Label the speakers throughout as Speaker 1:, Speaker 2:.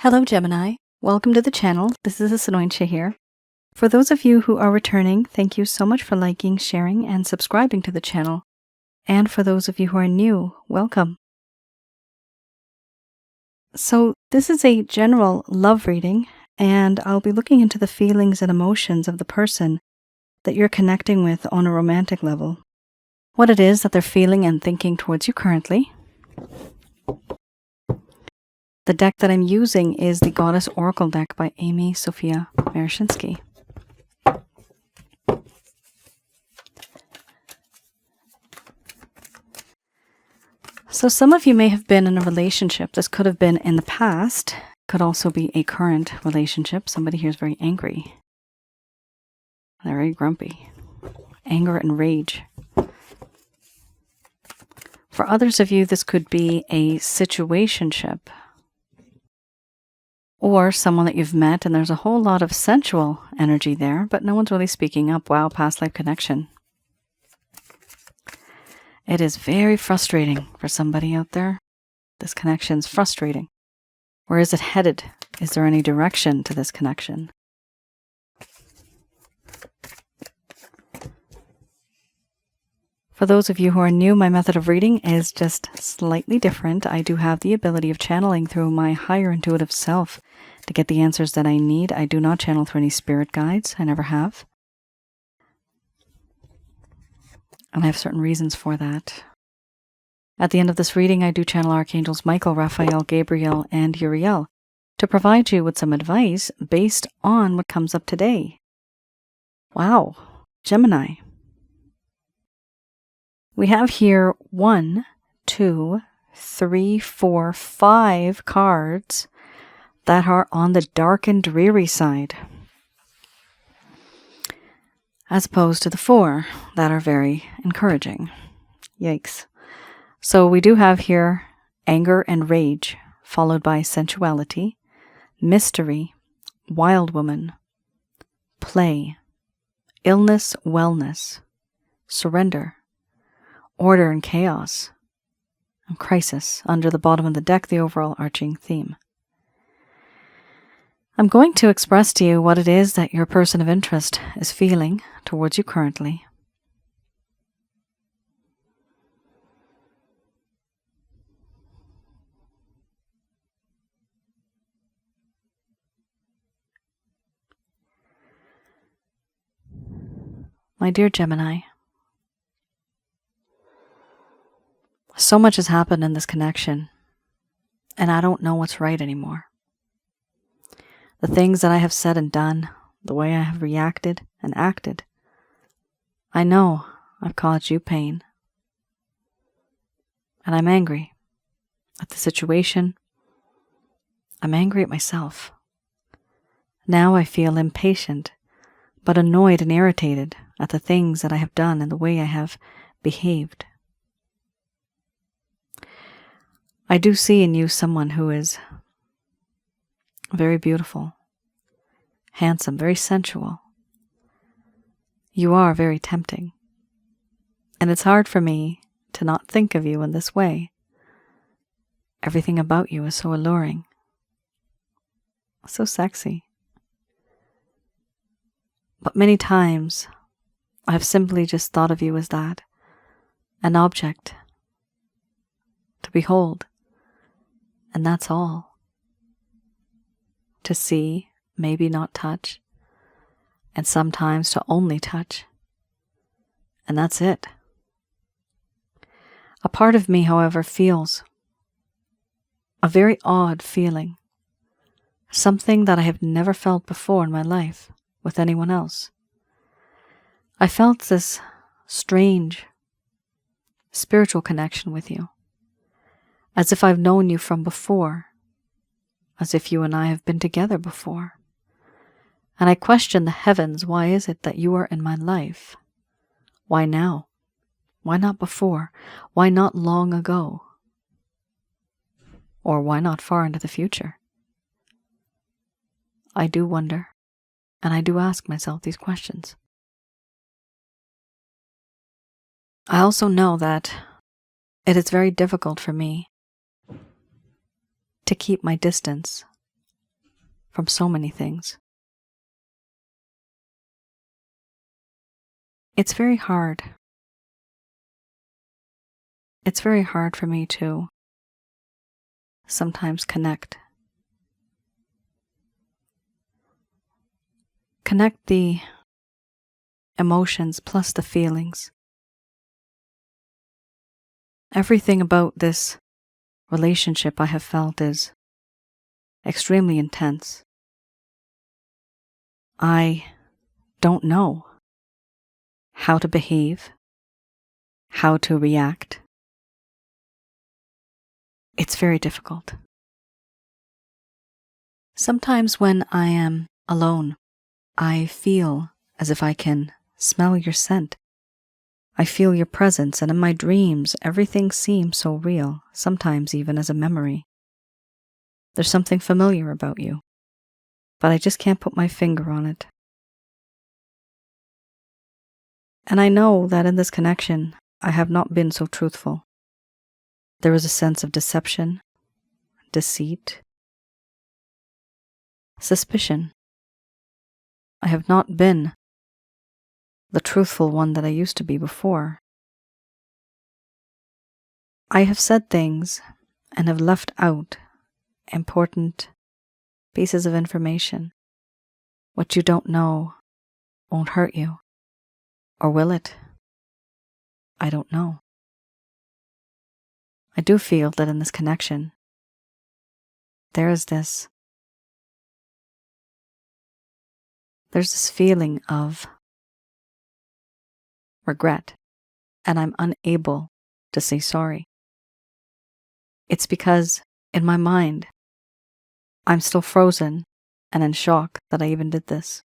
Speaker 1: Hello Gemini, welcome to the channel. This is Asnointia here. For those of you who are returning, thank you so much for liking, sharing, and subscribing to the channel. And for those of you who are new, welcome. So this is a general love reading, and I'll be looking into the feelings and emotions of the person that you're connecting with on a romantic level. What it is that they're feeling and thinking towards you currently. The deck that I'm using is the Goddess Oracle deck by Amy Sophia Marashinsky. So some of you may have been in a relationship. This could have been in the past, could also be a current relationship. Somebody here is very angry. They're very grumpy. Anger and rage. For others of you, this could be a situationship. Or someone that you've met and there's a whole lot of sensual energy there, but no one's really speaking up. Wow, past life connection. It is very frustrating for somebody out there. This connection's frustrating. Where is it headed? Is there any direction to this connection? For those of you who are new, my method of reading is just slightly different. I do have the ability of channeling through my higher intuitive self to get the answers that I need. I do not channel through any spirit guides. I never have. And I have certain reasons for that. At the end of this reading, I do channel Archangels Michael, Raphael, Gabriel, and Uriel to provide you with some advice based on what comes up today. Wow, Gemini. We have here 1, 2, 3, 4, 5 cards that are on the dark and dreary side, as opposed to the 4 that are very encouraging. Yikes. So we do have here anger and rage, followed by sensuality, mystery, wild woman, play, illness, wellness, surrender, order and chaos, and crisis. Under the bottom of the deck, the overall arching theme. I'm going to express to you what it is that your person of interest is feeling towards you currently. My dear Gemini, so much has happened in this connection, and I don't know what's right anymore. The things that I have said and done, the way I have reacted and acted, I know I've caused you pain. And I'm angry at the situation. I'm angry at myself. Now I feel impatient, but annoyed and irritated at the things that I have done and the way I have behaved. I do see in you someone who is very beautiful, handsome, very sensual. You are very tempting. And it's hard for me to not think of you in this way. Everything about you is so alluring, so sexy. But many times, I've simply just thought of you as that, an object to behold, and that's all. To see, maybe not touch, and sometimes to only touch, and that's it. A part of me, however, feels a very odd feeling, something that I have never felt before in my life with anyone else. I felt this strange spiritual connection with you, as if I've known you from before, as if you and I have been together before. And I question the heavens, why is it that you are in my life? Why now? Why not before? Why not long ago? Or why not far into the future? I do wonder, and I do ask myself these questions. I also know that it is very difficult for me to keep my distance from so many things. It's very hard. It's very hard for me to sometimes connect the emotions plus the feelings. Everything about this relationship I have felt is extremely intense. I don't know how to behave, how to react. It's very difficult. Sometimes when I am alone, I feel as if I can smell your scent. I feel your presence, and in my dreams, everything seems so real, sometimes even as a memory. There's something familiar about you, but I just can't put my finger on it. And I know that in this connection, I have not been so truthful. There is a sense of deception, deceit, suspicion. I have not been the truthful one that I used to be before. I have said things and have left out important pieces of information. What you don't know won't hurt you. Or will it? I don't know. I do feel that in this connection, there's this feeling of regret, and I'm unable to say sorry. It's because in my mind, I'm still frozen and in shock that I even did this.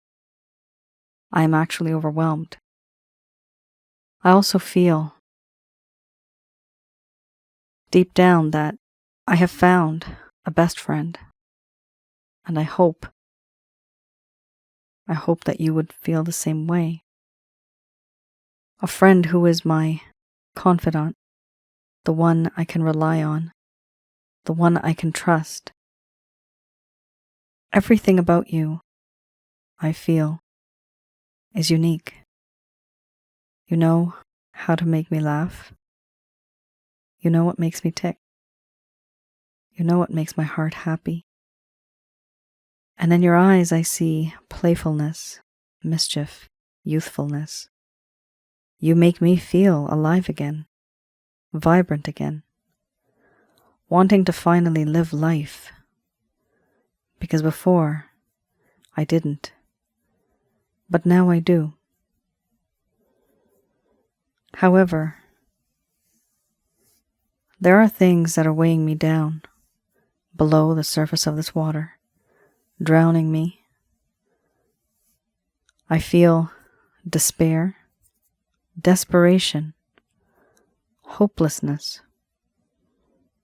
Speaker 1: I am actually overwhelmed. I also feel deep down that I have found a best friend, and I hope that you would feel the same way. A friend who is my confidant, the one I can rely on, the one I can trust. Everything about you, I feel, is unique. You know how to make me laugh. You know what makes me tick. You know what makes my heart happy. And in your eyes I see playfulness, mischief, youthfulness. You make me feel alive again, vibrant again, wanting to finally live life. Because before, I didn't. But now I do. However, there are things that are weighing me down below the surface of this water, drowning me. I feel despair, desperation, hopelessness,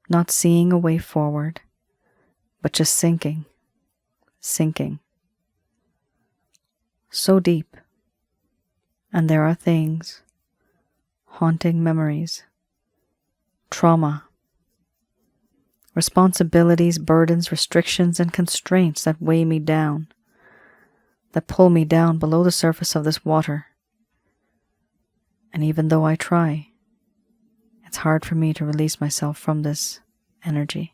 Speaker 1: not seeing a way forward, but just sinking. So deep. And there are things, haunting memories, trauma, responsibilities, burdens, restrictions, and constraints that weigh me down, that pull me down below the surface of this water. And even though I try, it's hard for me to release myself from this energy.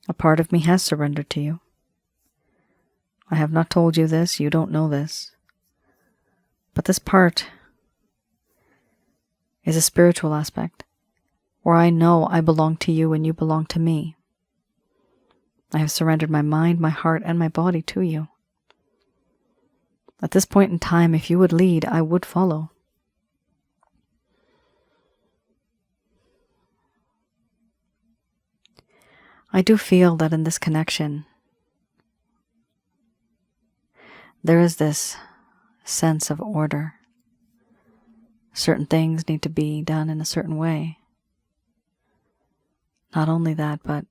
Speaker 1: A part of me has surrendered to you. I have not told you this, you don't know this. But this part is a spiritual aspect, where I know I belong to you and you belong to me. I have surrendered my mind, my heart, and my body to you. At this point in time, if you would lead, I would follow. I do feel that in this connection, there is this sense of order. Certain things need to be done in a certain way. Not only that, but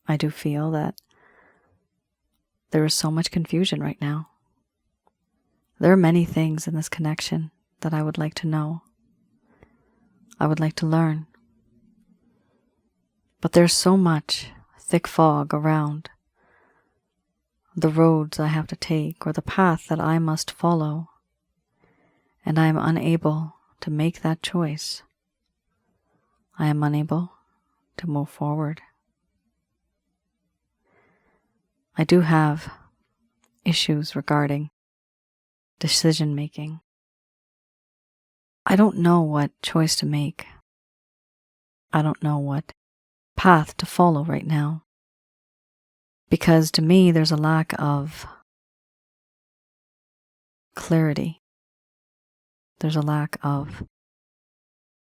Speaker 1: I do feel that there is so much confusion right now. There are many things in this connection that I would like to know. I would like to learn. But there's so much thick fog around the roads I have to take or the path that I must follow, and I am unable to make that choice. I am unable to move forward. I do have issues regarding decision making. I don't know what choice to make. I don't know what path to follow right now. Because to me, there's a lack of clarity. There's a lack of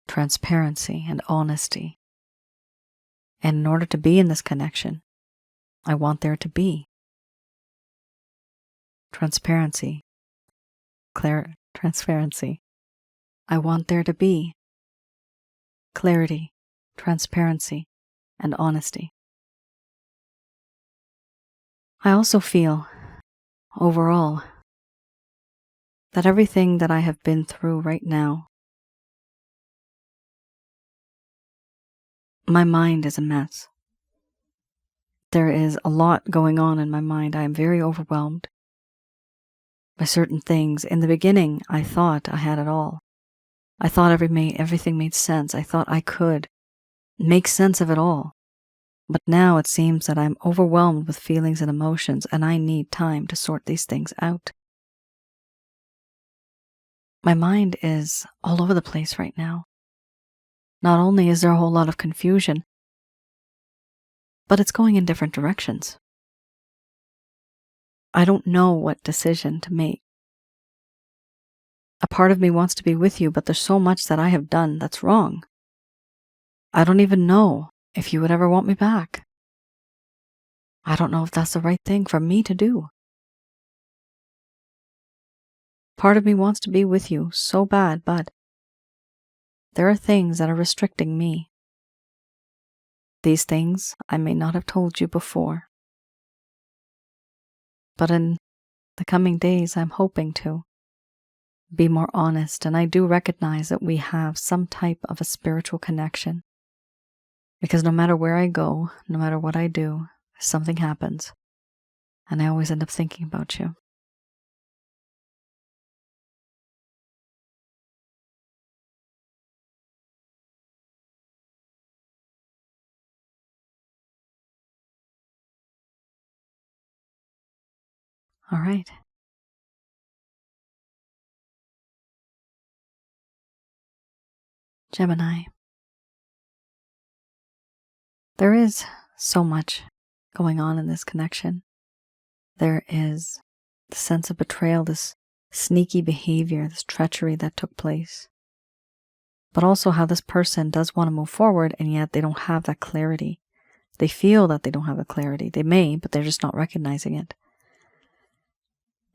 Speaker 1: transparency and honesty. And in order to be in this connection, I want there to be transparency. Transparency. I want there to be clarity, transparency, and honesty. I also feel, overall, that everything that I have been through right now, my mind is a mess. There is a lot going on in my mind. I am very overwhelmed by certain things. In the beginning, I thought I had it all. I thought everything made sense. I thought I could make sense of it all. But now it seems that I'm overwhelmed with feelings and emotions, and I need time to sort these things out. My mind is all over the place right now. Not only is there a whole lot of confusion, but it's going in different directions. I don't know what decision to make. A part of me wants to be with you, but there's so much that I have done that's wrong. I don't even know if you would ever want me back. I don't know if that's the right thing for me to do. Part of me wants to be with you so bad, but there are things that are restricting me. These things I may not have told you before. But in the coming days, I'm hoping to be more honest, and I do recognize that we have some type of a spiritual connection. Because no matter where I go, no matter what I do, something happens, and I always end up thinking about you. All right. Gemini. There is so much going on in this connection. There is the sense of betrayal, this sneaky behavior, this treachery that took place. But also how this person does want to move forward, and yet they don't have that clarity. They feel that they don't have the clarity. They may, but they're just not recognizing it.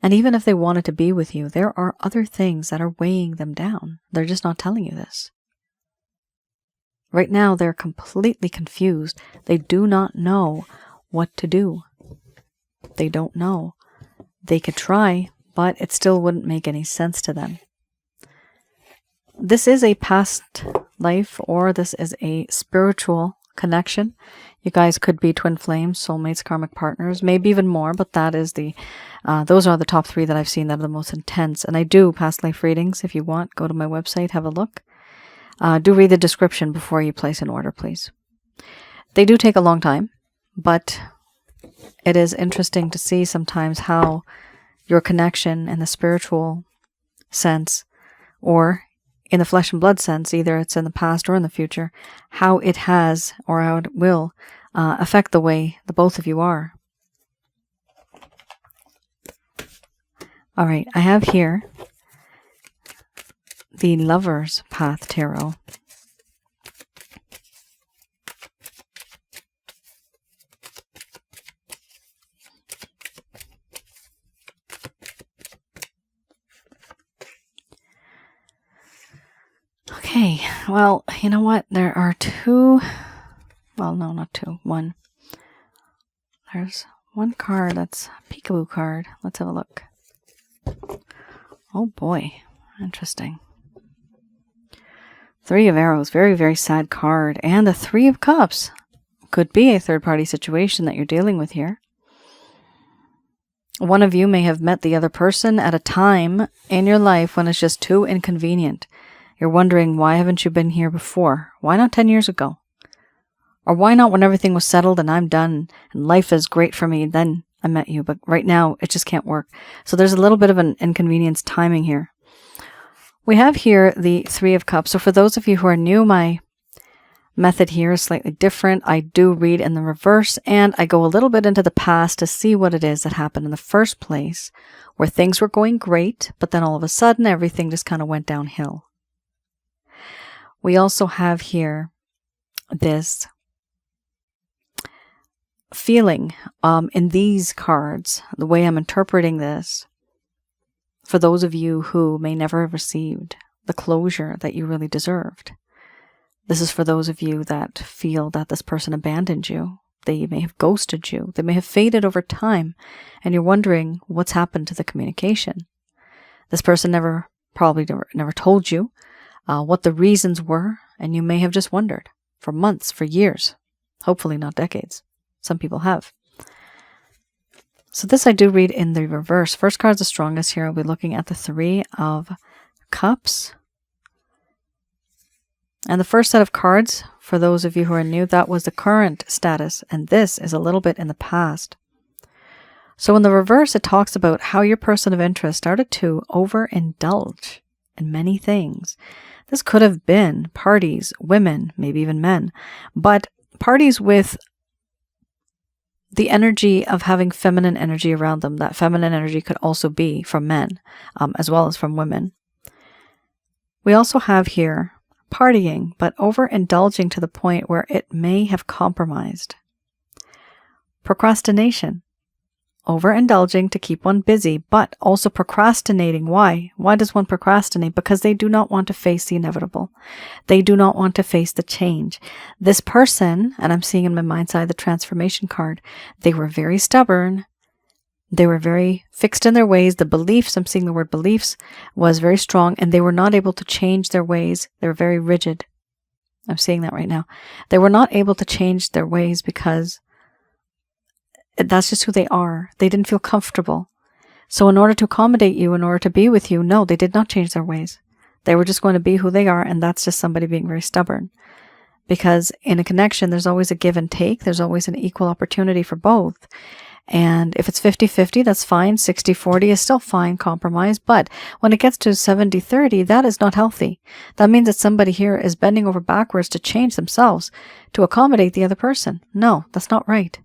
Speaker 1: And even if they wanted to be with you, there are other things that are weighing them down. They're just not telling you this. Right now, they're completely confused. They do not know what to do. They don't know. They could try, but it still wouldn't make any sense to them. This is a past life, or this is a spiritual connection. You guys could be twin flames, soulmates, karmic partners, maybe even more, but that is those are the top 3 that I've seen that are the most intense. And I do past life readings. If you want, go to my website, have a look. Do read the description before you place an order, please. They do take a long time, but it is interesting to see sometimes how your connection in the spiritual sense, or in the flesh and blood sense, either it's in the past or in the future, how it has or how it will affect the way the both of you are. All right, I have here the Lover's Path Tarot. Okay, well, you know what? There are 2, well, no, not 2, 1. There's one card that's a peekaboo card. Let's have a look. Oh boy, interesting. 3 of Arrows, very, very sad card. And the 3 of Cups. could be a third-party situation that you're dealing with here. One of you may have met the other person at a time in your life when it's just too inconvenient. You're wondering, why haven't you been here before? Why not 10 years ago? Or why not when everything was settled and I'm done and life is great for me, then I met you, but right now it just can't work. So there's a little bit of an inconvenience timing here. We have here the Three of Cups. So for those of you who are new, my method here is slightly different. I do read in the reverse, and I go a little bit into the past to see what it is that happened in the first place, where things were going great, but then all of a sudden everything just kind of went downhill. We also have here this feeling in these cards, the way I'm interpreting this, for those of you who may never have received the closure that you really deserved. This is for those of you that feel that this person abandoned you. They may have ghosted you. They may have faded over time, and you're wondering what's happened to the communication. This person probably never told you what the reasons were, and you may have just wondered for months, for years, hopefully not decades. Some people have. So this I do read in the reverse. First card's the strongest here. I'll be looking at the Three of Cups. And the first set of cards, for those of you who are new, that was the current status, and this is a little bit in the past. So in the reverse, it talks about how your person of interest started to overindulge in many things. This could have been parties, women, maybe even men, but parties with the energy of having feminine energy around them. That feminine energy could also be from men, as well as from women. We also have here partying, but overindulging to the point where it may have compromised. Procrastination. Overindulging to keep one busy, but also procrastinating. Why? Why does one procrastinate? Because they do not want to face the inevitable. They do not want to face the change. This person, and I'm seeing in my mind's eye the transformation card, they were very stubborn. They were very fixed in their ways. The beliefs, I'm seeing the word beliefs, was very strong, and they were not able to change their ways. They were very rigid. I'm seeing that right now. They were not able to change their ways because that's just who they are. They didn't feel comfortable. So in order to accommodate you, in order to be with you, no, they did not change their ways. They were just going to be who they are, and that's just somebody being very stubborn. Because in a connection, there's always a give and take. There's always an equal opportunity for both. And if it's 50-50, that's fine. 60-40 is still fine, compromise. But when it gets to 70-30, that is not healthy. That means that somebody here is bending over backwards to change themselves to accommodate the other person. No, that's not right.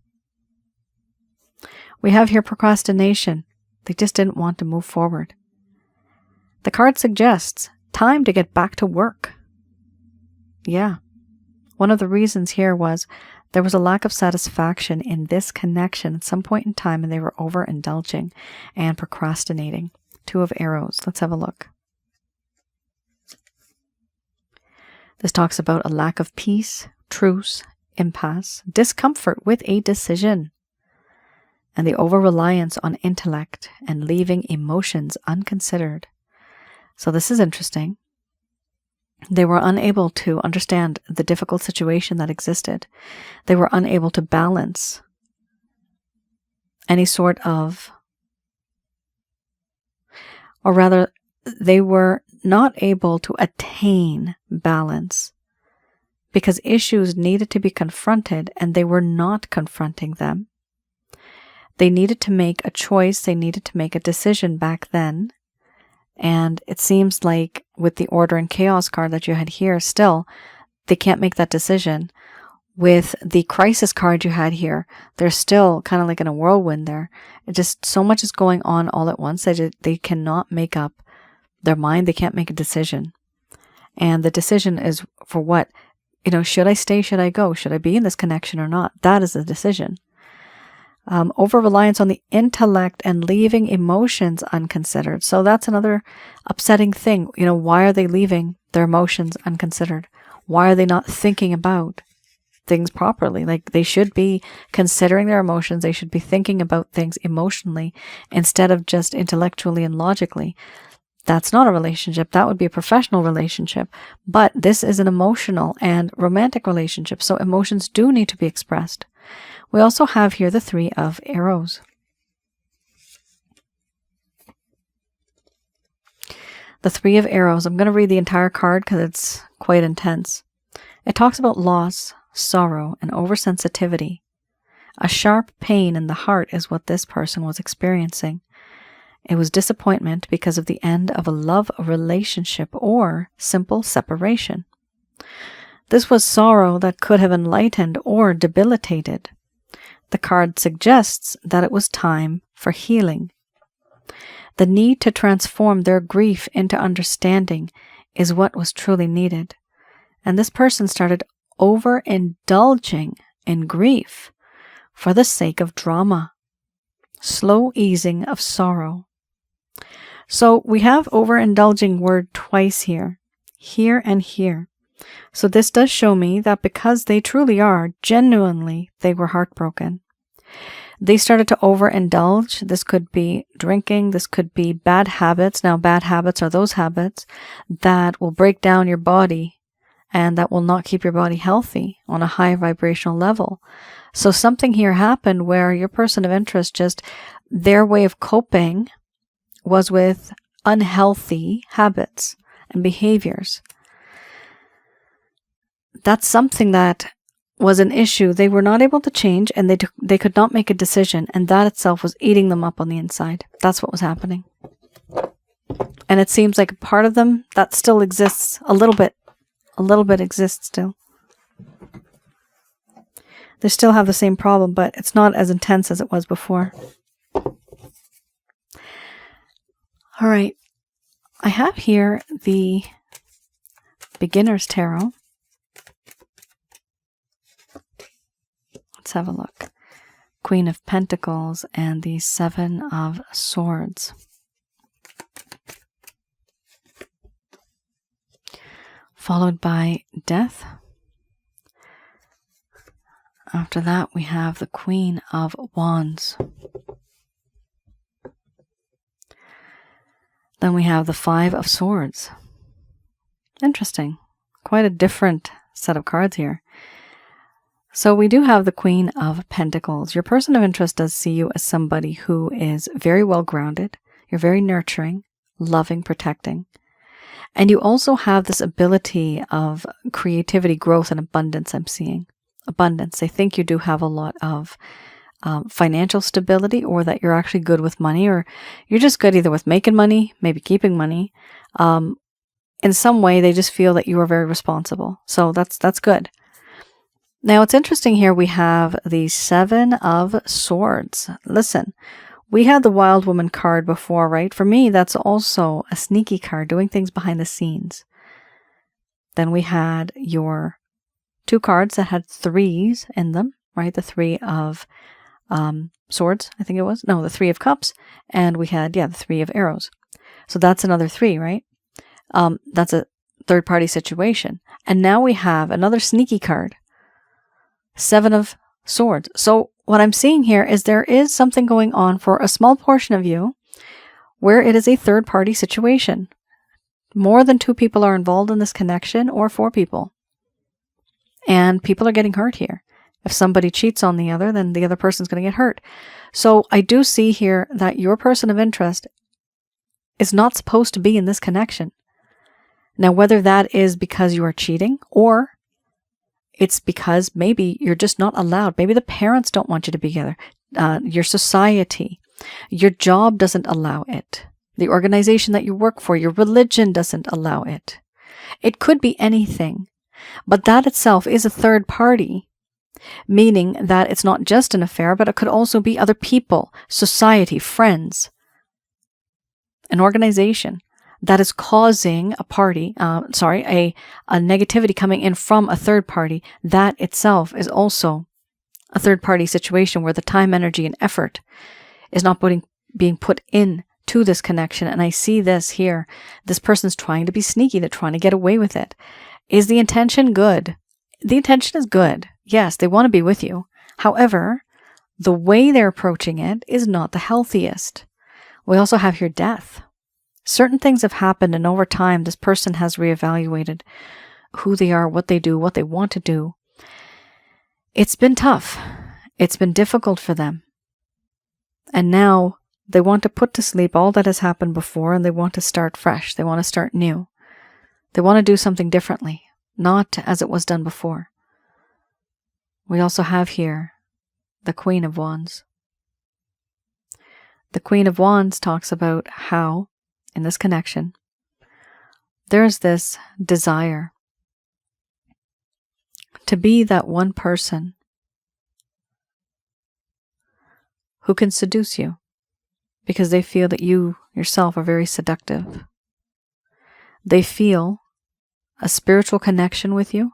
Speaker 1: We have here procrastination. They just didn't want to move forward. The card suggests time to get back to work. Yeah. One of the reasons here was there was a lack of satisfaction in this connection at some point in time, and they were overindulging and procrastinating. Two of Arrows. Let's have a look. This talks about a lack of peace, truce, impasse, discomfort with a decision, and the over-reliance on intellect and leaving emotions unconsidered. So this is interesting. They were unable to understand the difficult situation that existed. They were unable to balance any sort of, or rather, they were not able to attain balance because issues needed to be confronted and they were not confronting them. They needed to make a choice. They needed to make a decision back then. And it seems like with the Order and Chaos card that you had here, still, they can't make that decision. With the Crisis card you had here, they're still kind of like in a whirlwind there. It just, so much is going on all at once that they cannot make up their mind. They can't make a decision. And the decision is for what? Should I stay? Should I go? Should I be in this connection or not? That is the decision. Over-reliance on the intellect and leaving emotions unconsidered. So that's another upsetting thing. Why are they leaving their emotions unconsidered? Why are they not thinking about things properly? Like, they should be considering their emotions. They should be thinking about things emotionally instead of just intellectually and logically. That's not a relationship. That would be a professional relationship. But this is an emotional and romantic relationship. So emotions do need to be expressed. We also have here the 3 of Arrows. The 3 of Arrows. I'm going to read the entire card because it's quite intense. It talks about loss, sorrow, and oversensitivity. A sharp pain in the heart is what this person was experiencing. It was disappointment because of the end of a love relationship or simple separation. This was sorrow that could have enlightened or debilitated. The card suggests that it was time for healing. The need to transform their grief into understanding is what was truly needed. And this person started overindulging in grief for the sake of drama. Slow easing of sorrow. So we have overindulging word twice here and here. So this does show me that because they truly are, genuinely, they were heartbroken. They started to overindulge. This could be drinking. This could be bad habits. Now, bad habits are those habits that will break down your body and that will not keep your body healthy on a high vibrational level. So something here happened where your person of interest, just their way of coping was with unhealthy habits and behaviors. That's something that was an issue they were not able to change, and they could not make a decision, and that itself was eating them up on the inside. That's what was happening. And it seems like a part of them that still exists a little bit exists still. They still have the same problem, but it's not as intense as it was before. All right, I have here the Beginner's Tarot. Let's have a look. Queen of Pentacles and the 7 of Swords. Followed by Death. After that, we have the Queen of Wands. Then we have the 5 of Swords. Interesting. Quite a different set of cards here. So we do have the Queen of Pentacles. Your person of interest does see you as somebody who is very well grounded. You're very nurturing, loving, protecting. And you also have this ability of creativity, growth, and abundance, I'm seeing. Abundance. I think you do have a lot of financial stability, or that you're actually good with money, or you're just good either with making money, maybe keeping money. In some way, they just feel that you are very responsible. So that's good. Now, it's interesting here. We have the 7 of Swords. Listen, we had the Wild Woman card before, right? For me, that's also a sneaky card, doing things behind the scenes. Then we had your 2 cards that had 3s in them, right? The 3 of Swords, I think it was. No, the 3 of Cups. And we had, the 3 of Arrows. So that's another 3, right? That's a third-party situation. And now we have another sneaky card. 7 of Swords. So what I'm seeing here is there is something going on for a small portion of you where it is a third-party situation. More than 2 people are involved in this connection, or 4 people. And people are getting hurt here. If somebody cheats on the other, then the other person's going to get hurt. So I do see here that your person of interest is not supposed to be in this connection. Now, whether that is because you are cheating, or it's because maybe you're just not allowed. Maybe the parents don't want you to be together. Your society, your job doesn't allow it. The organization that you work for, your religion doesn't allow it. It could be anything. But that itself is a third party, meaning that it's not just an affair, but it could also be other people, society, friends, an organization that is causing a negativity coming in from a third party. That itself is also a third party situation where the time, energy, and effort is not being put in to this connection. And I see this here. This person's trying to be sneaky. They're trying to get away with it. Is the intention good? The intention is good. Yes, they want to be with you. However, the way they're approaching it is not the healthiest. We also have here Death. Certain things have happened, and over time, this person has reevaluated who they are, what they do, what they want to do. It's been tough. It's been difficult for them. And now they want to put to sleep all that has happened before, and they want to start fresh. They want to start new. They want to do something differently, not as it was done before. We also have here the Queen of Wands. The Queen of Wands talks about how, in this connection, there's this desire to be that one person who can seduce you because they feel that you yourself are very seductive. They feel a spiritual connection with you,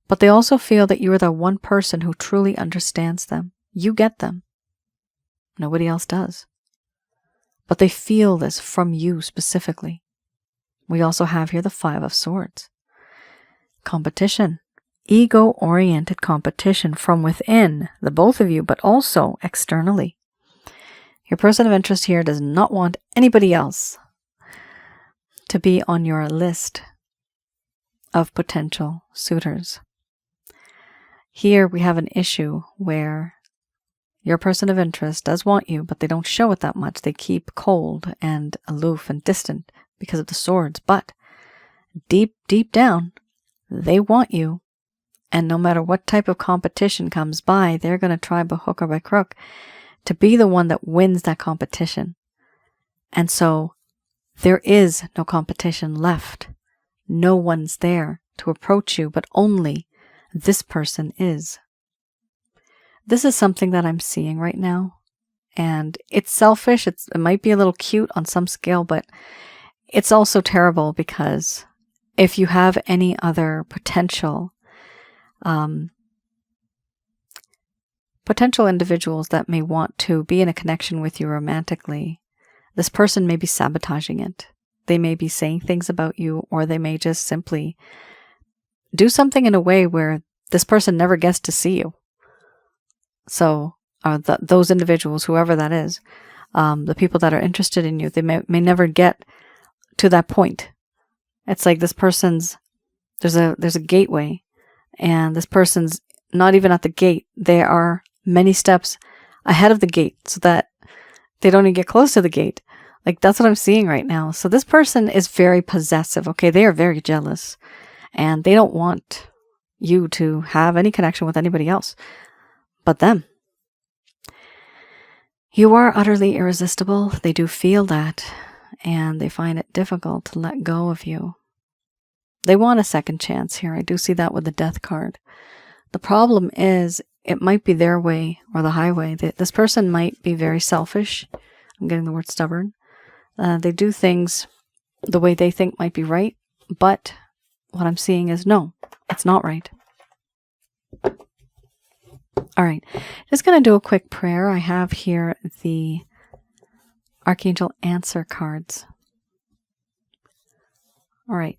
Speaker 1: but they also feel that you are the one person who truly understands them. You get them. Nobody else does. But they feel this from you specifically. We also have here the Five of Swords. Competition. Ego-oriented competition from within the both of you, but also externally. Your person of interest here does not want anybody else to be on your list of potential suitors. Here we have an issue where your person of interest does want you, but they don't show it that much. They keep cold and aloof and distant because of the swords. But deep, deep down, they want you. And no matter what type of competition comes by, they're going to try by hook or by crook to be the one that wins that competition. And so there is no competition left. No one's there to approach you, but only this person is. This is something that I'm seeing right now. And it's selfish. It might be a little cute on some scale, but it's also terrible because if you have any other potential individuals that may want to be in a connection with you romantically, this person may be sabotaging it. They may be saying things about you, or they may just simply do something in a way where this person never gets to see you. So those individuals, whoever that is, the people that are interested in you, they may never get to that point. It's like this person's, there's a gateway, and this person's not even at the gate. They are many steps ahead of the gate so that they don't even get close to the gate. Like, that's what I'm seeing right now. So this person is very possessive, okay? They are very jealous, and they don't want you to have any connection with anybody else but them. You are utterly irresistible. They do feel that, and they find it difficult to let go of you. They want a second chance here. I do see that with the Death card. The problem is it might be their way or the highway. This person might be very selfish. I'm getting the word stubborn. They do things the way they think might be right, but what I'm seeing is no, it's not right. All right, just going to do a quick prayer. I have here the Archangel answer cards. All right.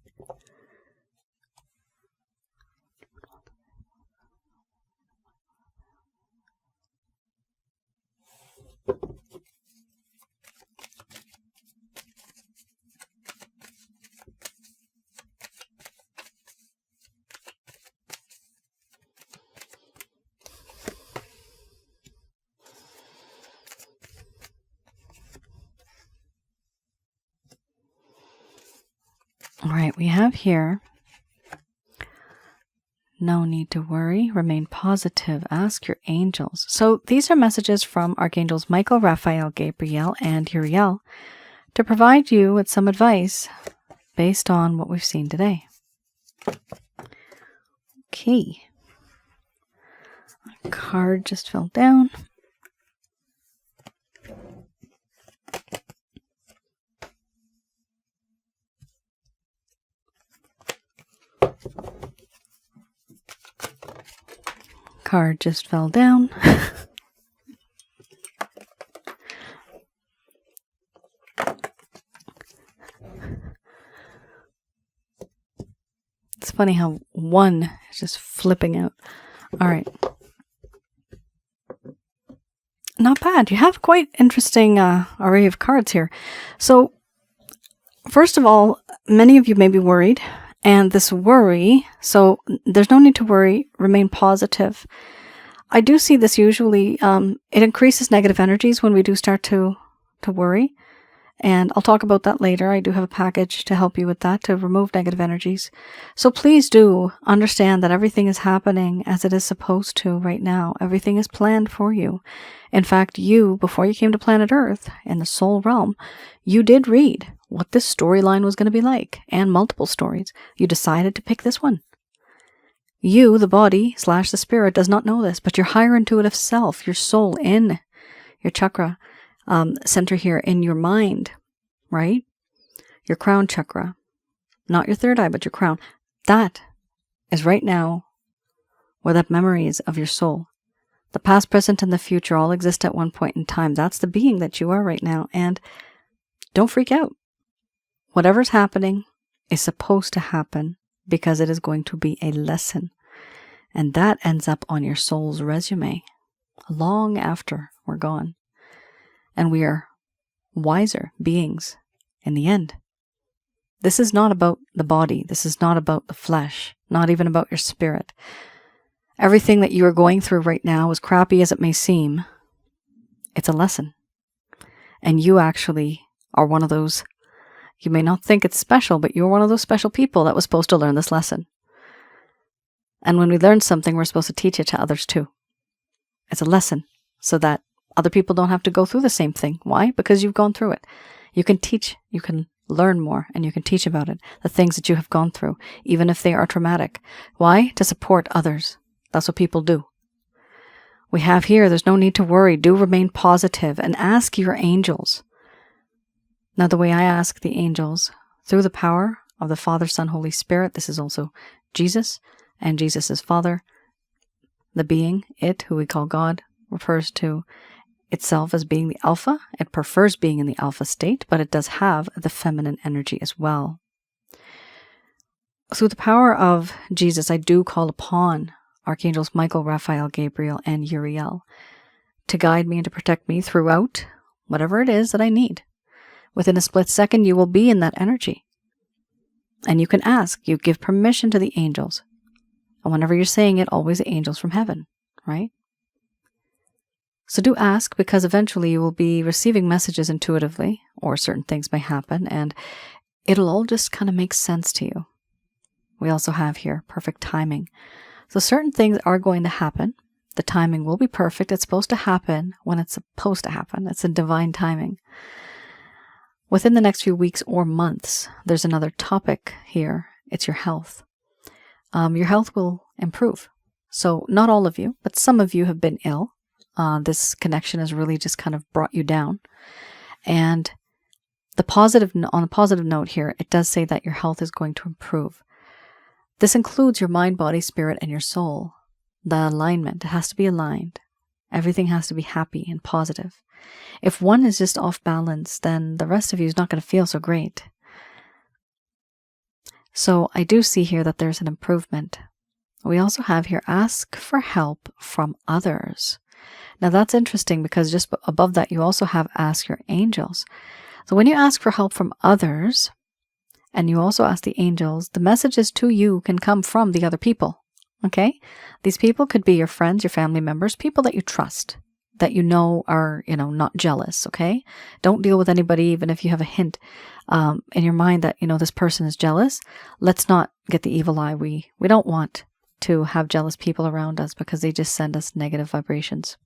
Speaker 1: All right, we have here, no need to worry, remain positive, ask your angels. So these are messages from Archangels Michael, Raphael, Gabriel, and Uriel to provide you with some advice based on what we've seen today. Okay. A card just fell down. Card just fell down. It's funny how one is just flipping out. All right. Not bad. You have quite interesting array of cards here. So First of all, many of you may be worried, and this worry, so there's no need to worry, remain positive. I do see this usually, it increases negative energies when we do start to worry. And I'll talk about that later. I do have a package to help you with that, to remove negative energies. So please do understand that everything is happening as it is supposed to right now. Everything is planned for you. In fact, you, before you came to planet Earth, in the soul realm, you did read what this storyline was going to be like, and multiple stories. You decided to pick this one. You, the body / the spirit, does not know this, but your higher intuitive self, your soul in your chakra, center here in your mind, right? Your crown chakra, not your third eye, but your crown. That is right now where that memory is of your soul. The past, present, and the future all exist at one point in time. That's the being that you are right now. And don't freak out. Whatever's happening is supposed to happen because it is going to be a lesson. And that ends up on your soul's resume long after we're gone. And we are wiser beings in the end. This is not about the body. This is not about the flesh, not even about your spirit. Everything that you are going through right now, as crappy as it may seem, it's a lesson. And you actually are one of those, you may not think it's special, but you're one of those special people that was supposed to learn this lesson. And when we learn something, we're supposed to teach it to others too. It's a lesson so that other people don't have to go through the same thing. Why? Because you've gone through it. You can teach, you can learn more, and you can teach about it, the things that you have gone through, even if they are traumatic. Why? To support others. That's what people do. We have here, there's no need to worry. Do remain positive and ask your angels. Now, the way I ask the angels, through the power of the Father, Son, Holy Spirit, this is also Jesus and Jesus' Father, the being, it, who we call God, refers to itself as being the alpha. It prefers being in the alpha state, but it does have the feminine energy as well. Through the power of Jesus, I do call upon Archangels Michael, Raphael, Gabriel, and Uriel to guide me and to protect me throughout whatever it is that I need. Within a split second, you will be in that energy. And you can ask, you give permission to the angels. And whenever you're saying it, always the angels from heaven, right? So do ask, because eventually you will be receiving messages intuitively, or certain things may happen, and it'll all just kind of make sense to you. We also have here perfect timing. So certain things are going to happen. The timing will be perfect. It's supposed to happen when it's supposed to happen. It's a divine timing. Within the next few weeks or months, there's another topic here. It's your health. Your health will improve. So not all of you, but some of you have been ill. This connection has really just kind of brought you down. And on a positive note here, it does say that your health is going to improve. This includes your mind, body, spirit, and your soul. The alignment, it has to be aligned. Everything has to be happy and positive. If one is just off balance, then the rest of you is not going to feel so great. So I do see here that there's an improvement. We also have here, ask for help from others. Now that's interesting, because just above that, you also have ask your angels. So when you ask for help from others, and you also ask the angels, the messages to you can come from the other people, okay? These people could be your friends, your family members, people that you trust, that you know are, not jealous, okay? Don't deal with anybody, even if you have a hint in your mind that, this person is jealous. Let's not get the evil eye. We don't want to have jealous people around us, because they just send us negative vibrations.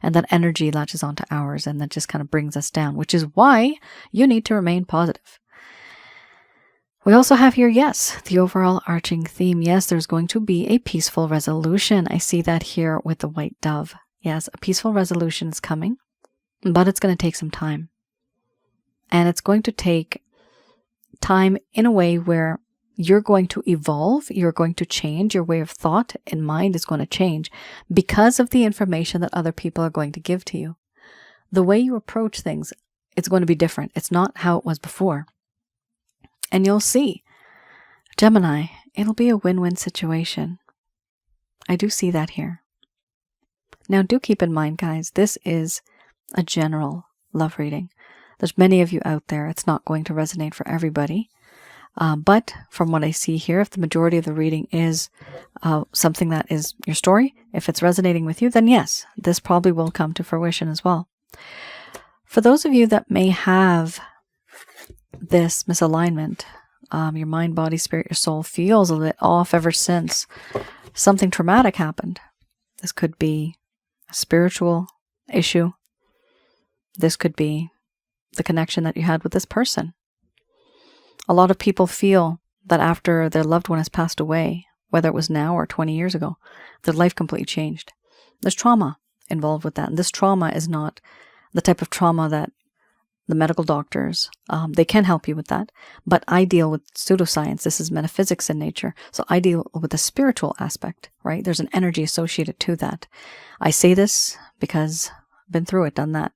Speaker 1: And that energy latches onto ours, and that just kind of brings us down, which is why you need to remain positive. We also have here, yes, the overall arching theme. Yes, there's going to be a peaceful resolution. I see that here with the white dove. Yes, a peaceful resolution is coming, but it's going to take some time. And it's going to take time in a way where you're going to evolve, you're going to change, your way of thought and mind is going to change because of the information that other people are going to give to you. The way you approach things, it's going to be different. It's not how it was before. And you'll see, Gemini, it'll be a win-win situation. I do see that here. Now, do keep in mind, guys, this is a general love reading. There's many of you out there. It's not going to resonate for everybody. But from what I see here, if the majority of the reading is something that is your story, if it's resonating with you, then yes, this probably will come to fruition as well. For those of you that may have this misalignment, your mind, body, spirit, your soul feels a bit off ever since something traumatic happened. This could be a spiritual issue. This could be the connection that you had with this person. A lot of people feel that after their loved one has passed away, whether it was now or 20 years ago, their life completely changed. There's trauma involved with that. And this trauma is not the type of trauma that the medical doctors, they can help you with that. But I deal with pseudoscience. This is metaphysics in nature. So I deal with the spiritual aspect, right? There's an energy associated to that. I say this because I've been through it, done that.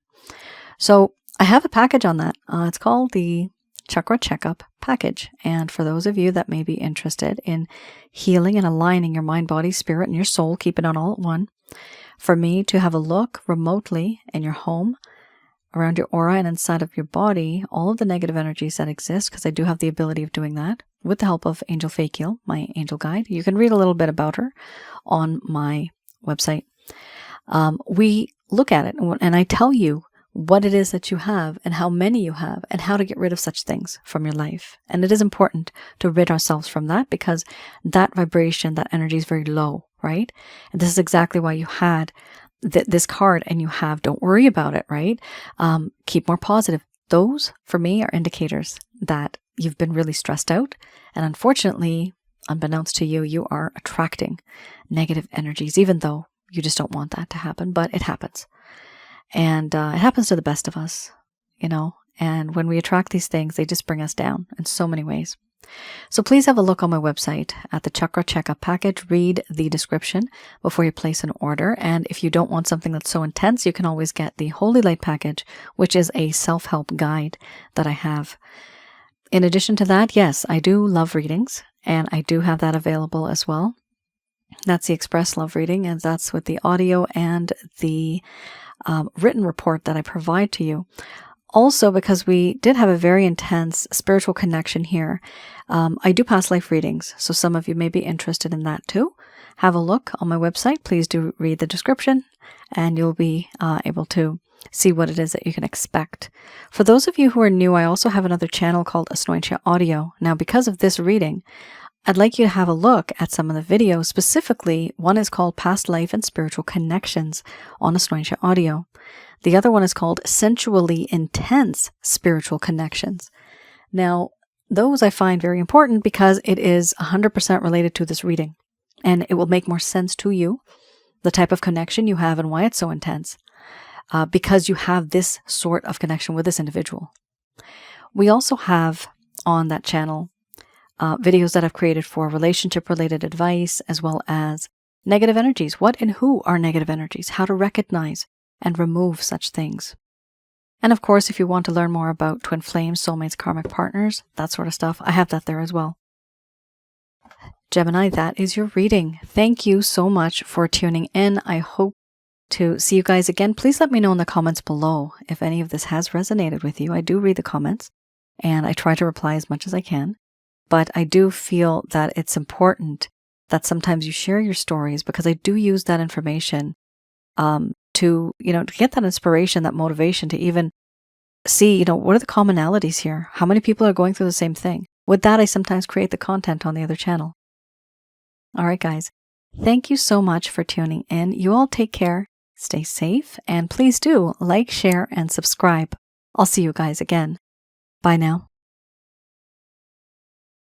Speaker 1: So I have a package on that. It's called the Chakra Checkup Package. And for those of you that may be interested in healing and aligning your mind, body, spirit, and your soul, keep it on all at one, for me to have a look remotely in your home, around your aura and inside of your body, all of the negative energies that exist, because I do have the ability of doing that with the help of Angel Fakil, my angel guide. You can read a little bit about her on my website. We look at it and I tell you what it is that you have and how many you have and how to get rid of such things from your life. And it is important to rid ourselves from that because that vibration, that energy is very low, right? And this is exactly why you had this card and you have, don't worry about it, right? Keep more positive. Those, for me, are indicators that you've been really stressed out. And unfortunately, unbeknownst to you, you are attracting negative energies, even though you just don't want that to happen, but it happens. And it happens to the best of us, you know, and when we attract these things, they just bring us down in so many ways. So please have a look on my website at the Chakra Checkup Package. Read the description before you place an order. And if you don't want something that's so intense, you can always get the Holy Light Package, which is a self-help guide that I have. In addition to that, yes, I do love readings, and I do have that available as well. That's the Express Love Reading, and that's with the audio and the written report that I provide to you. Also, because we did have a very intense spiritual connection here, I do past life readings, so some of you may be interested in that too. Have a look on my website. Please do read the description, and you'll be able to see what it is that you can expect. For those of you who are new, I also have another channel called Asnointia Audio. Now, because of this reading, I'd like you to have a look at some of the videos. Specifically, one is called Past Life and Spiritual Connections on Asnointia Audio. The other one is called Sensually Intense Spiritual Connections. Now, those I find very important because it is 100% related to this reading. And it will make more sense to you, the type of connection you have and why it's so intense, because you have this sort of connection with this individual. We also have on that channel videos that I've created for relationship-related advice, as well as negative energies. What and who are negative energies? How to recognize and remove such things. And of course, if you want to learn more about twin flames, soulmates, karmic partners, that sort of stuff, I have that there as well. Gemini, that is your reading. Thank you so much for tuning in. I hope to see you guys again. Please let me know in the comments below if any of this has resonated with you. I do read the comments and I try to reply as much as I can. But I do feel that it's important that sometimes you share your stories, because I do use that information to get that inspiration, that motivation to even see, what are the commonalities here? How many people are going through the same thing? With that, I sometimes create the content on the other channel. All right, guys. Thank you so much for tuning in. You all take care, stay safe, and please do like, share, and subscribe. I'll see you guys again. Bye now.